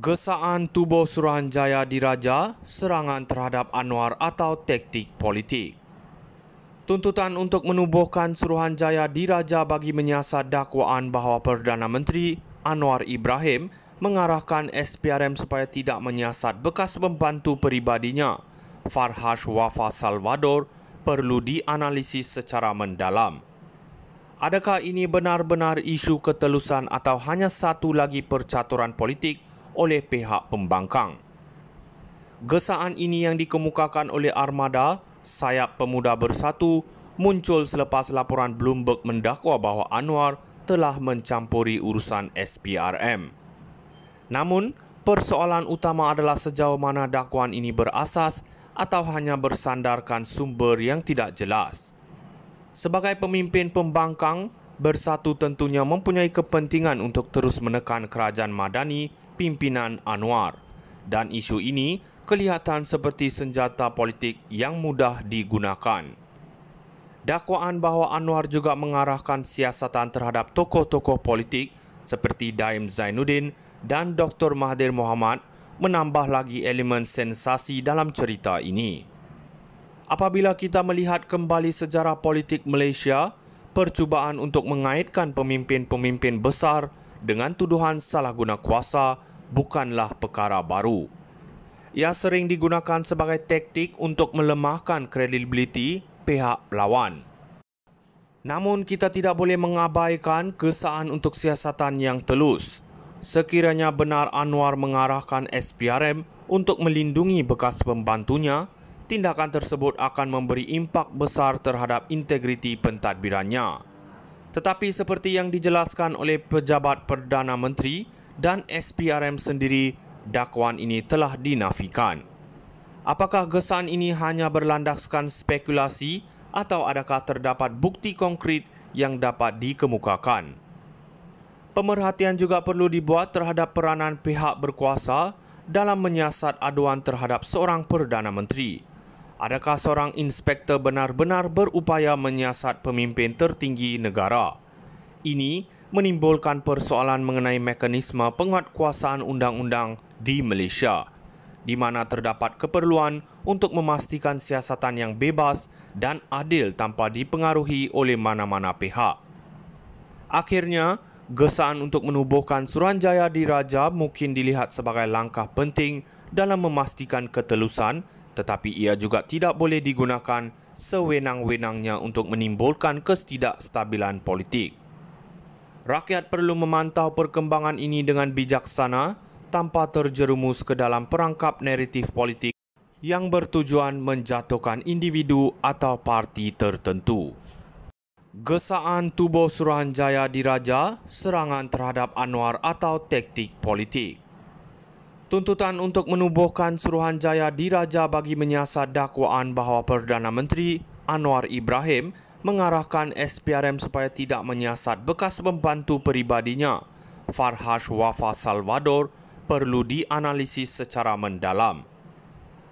Gesaan tubuh Suruhanjaya diraja, serangan terhadap Anwar atau taktik politik. Tuntutan untuk menubuhkan Suruhanjaya diraja bagi menyiasat dakwaan bahawa Perdana Menteri Anwar Ibrahim mengarahkan SPRM supaya tidak menyiasat bekas pembantu peribadinya, Farhas Wafa Salvador, perlu dianalisis secara mendalam. Adakah ini benar-benar isu ketelusan atau hanya satu lagi percaturan politik oleh pihak pembangkang? Gesaan ini yang dikemukakan oleh Armada Sayap Pemuda Bersatu muncul selepas laporan Bloomberg mendakwa bahawa Anwar telah mencampuri urusan SPRM. Namun, persoalan utama adalah sejauh mana dakwaan ini berasas atau hanya bersandarkan sumber yang tidak jelas. Sebagai pemimpin pembangkang, Bersatu tentunya mempunyai kepentingan untuk terus menekan kerajaan madani pimpinan Anwar, dan isu ini kelihatan seperti senjata politik yang mudah digunakan. Dakwaan bahawa Anwar juga mengarahkan siasatan terhadap tokoh-tokoh politik seperti Daim Zainuddin dan Dr. Mahathir Mohamad menambah lagi elemen sensasi dalam cerita ini. Apabila kita melihat kembali sejarah politik Malaysia, percubaan untuk mengaitkan pemimpin-pemimpin besar dengan tuduhan salah guna kuasa bukanlah perkara baru. Ia sering digunakan sebagai taktik untuk melemahkan kredibiliti pihak lawan. Namun kita tidak boleh mengabaikan gesaan untuk siasatan yang telus. Sekiranya benar Anwar mengarahkan SPRM untuk melindungi bekas pembantunya, tindakan tersebut akan memberi impak besar terhadap integriti pentadbirannya. Tetapi seperti yang dijelaskan oleh pejabat Perdana Menteri dan SPRM sendiri, dakwaan ini telah dinafikan. Apakah gesaan ini hanya berlandaskan spekulasi atau adakah terdapat bukti konkret yang dapat dikemukakan? Pemerhatian juga perlu dibuat terhadap peranan pihak berkuasa dalam menyiasat aduan terhadap seorang Perdana Menteri. Adakah seorang inspektor benar-benar berupaya menyiasat pemimpin tertinggi negara? Ini menimbulkan persoalan mengenai mekanisme penguatkuasaan undang-undang di Malaysia, di mana terdapat keperluan untuk memastikan siasatan yang bebas dan adil tanpa dipengaruhi oleh mana-mana pihak. Akhirnya, gesaan untuk menubuhkan Suruhanjaya diraja mungkin dilihat sebagai langkah penting dalam memastikan ketelusan, tetapi ia juga tidak boleh digunakan sewenang-wenangnya untuk menimbulkan ketidakstabilan politik. Rakyat perlu memantau perkembangan ini dengan bijaksana tanpa terjerumus ke dalam perangkap naratif politik yang bertujuan menjatuhkan individu atau parti tertentu. Gesaan tubuh Suruhanjaya diraja, serangan terhadap Anwar atau taktik politik. Tuntutan untuk menubuhkan Suruhanjaya diraja bagi menyiasat dakwaan bahawa Perdana Menteri Anwar Ibrahim mengarahkan SPRM supaya tidak menyiasat bekas pembantu peribadinya, Farhas Wafa Salvador, perlu dianalisis secara mendalam.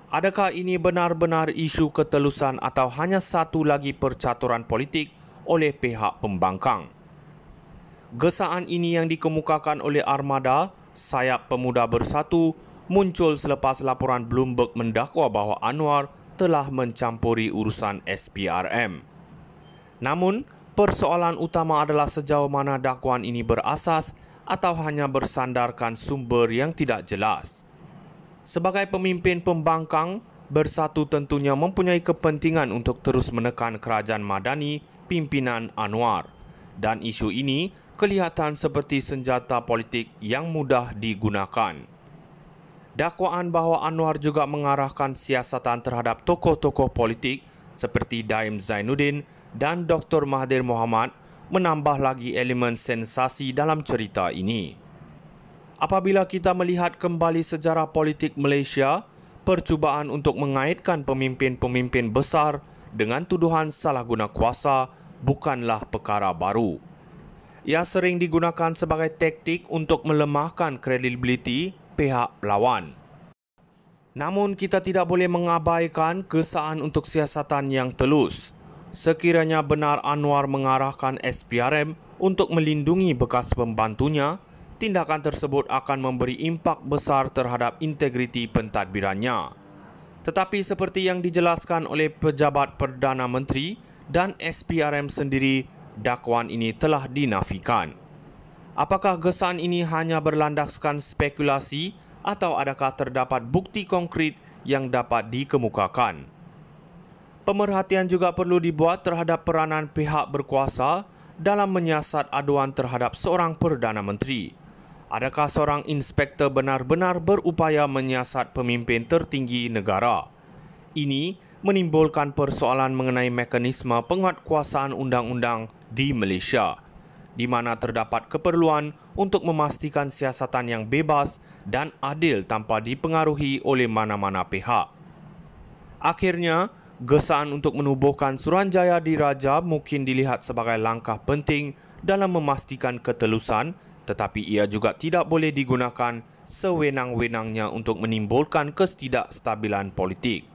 Adakah ini benar-benar isu ketelusan atau hanya satu lagi percaturan politik oleh pihak pembangkang? Gesaan ini yang dikemukakan oleh Armada Sayap Pemuda Bersatu muncul selepas laporan Bloomberg mendakwa bahawa Anwar telah mencampuri urusan SPRM. Namun, persoalan utama adalah sejauh mana dakwaan ini berasas atau hanya bersandarkan sumber yang tidak jelas. Sebagai pemimpin pembangkang, Bersatu tentunya mempunyai kepentingan untuk terus menekan kerajaan madani pimpinan Anwar, dan isu ini kelihatan seperti senjata politik yang mudah digunakan. Dakwaan bahawa Anwar juga mengarahkan siasatan terhadap tokoh-tokoh politik seperti Daim Zainuddin dan Dr. Mahathir Mohamad menambah lagi elemen sensasi dalam cerita ini. Apabila kita melihat kembali sejarah politik Malaysia, percubaan untuk mengaitkan pemimpin-pemimpin besar dengan tuduhan salah guna kuasa bukanlah perkara baru. Ia sering digunakan sebagai taktik untuk melemahkan kredibiliti pihak lawan. Namun kita tidak boleh mengabaikan gesaan untuk siasatan yang telus. Sekiranya benar Anwar mengarahkan SPRM untuk melindungi bekas pembantunya, tindakan tersebut akan memberi impak besar terhadap integriti pentadbirannya. Tetapi seperti yang dijelaskan oleh pejabat Perdana Menteri dan SPRM sendiri, dakwaan ini telah dinafikan. Apakah gesaan ini hanya berlandaskan spekulasi atau adakah terdapat bukti konkret yang dapat dikemukakan? Pemerhatian juga perlu dibuat terhadap peranan pihak berkuasa dalam menyiasat aduan terhadap seorang Perdana Menteri. Adakah seorang inspektor benar-benar berupaya menyiasat pemimpin tertinggi negara? Ini menimbulkan persoalan mengenai mekanisme penguatkuasaan undang-undang di Malaysia, di mana terdapat keperluan untuk memastikan siasatan yang bebas dan adil tanpa dipengaruhi oleh mana-mana pihak. Akhirnya, gesaan untuk menubuhkan Suruhanjaya Diraja mungkin dilihat sebagai langkah penting dalam memastikan ketelusan, tetapi ia juga tidak boleh digunakan sewenang-wenangnya untuk menimbulkan ketidakstabilan politik.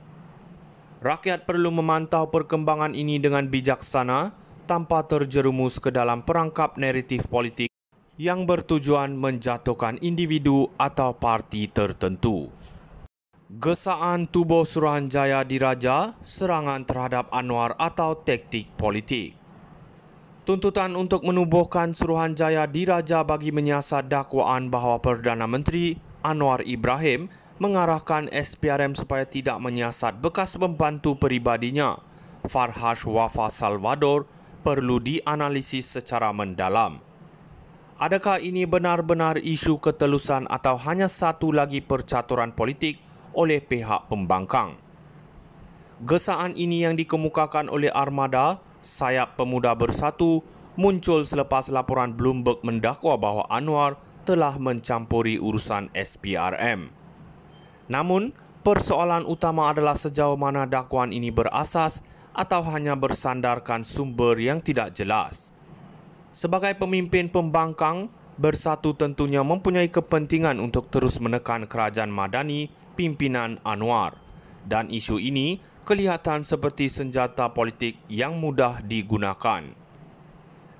Rakyat perlu memantau perkembangan ini dengan bijaksana tanpa terjerumus ke dalam perangkap naratif politik yang bertujuan menjatuhkan individu atau parti tertentu. Gesaan tubuh Suruhanjaya Diraja, serangan terhadap Anwar atau taktik politik. Tuntutan untuk menubuhkan Suruhanjaya Diraja bagi menyiasat dakwaan bahawa Perdana Menteri Anwar Ibrahim mengarahkan SPRM supaya tidak menyiasat bekas pembantu peribadinya, Farhas Wafa Salvador, perlu dianalisis secara mendalam. Adakah ini benar-benar isu ketelusan atau hanya satu lagi percaturan politik oleh pihak pembangkang? Gesaan ini yang dikemukakan oleh Armada Sayap Pemuda Bersatu muncul selepas laporan Bloomberg mendakwa bahawa Anwar telah mencampuri urusan SPRM. Namun, persoalan utama adalah sejauh mana dakwaan ini berasas atau hanya bersandarkan sumber yang tidak jelas. Sebagai pemimpin pembangkang, Bersatu tentunya mempunyai kepentingan untuk terus menekan kerajaan Madani pimpinan Anwar, dan isu ini kelihatan seperti senjata politik yang mudah digunakan.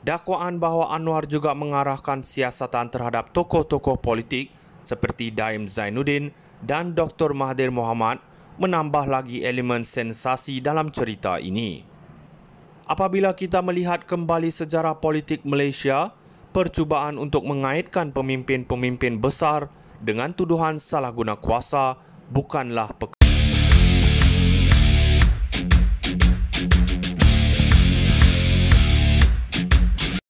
Dakwaan bahawa Anwar juga mengarahkan siasatan terhadap tokoh-tokoh politik seperti Daim Zainuddin dan Dr. Mahathir Mohamad menambah lagi elemen sensasi dalam cerita ini. Apabila kita melihat kembali sejarah politik Malaysia, percubaan untuk mengaitkan pemimpin-pemimpin besar dengan tuduhan salah guna kuasa bukanlah perkara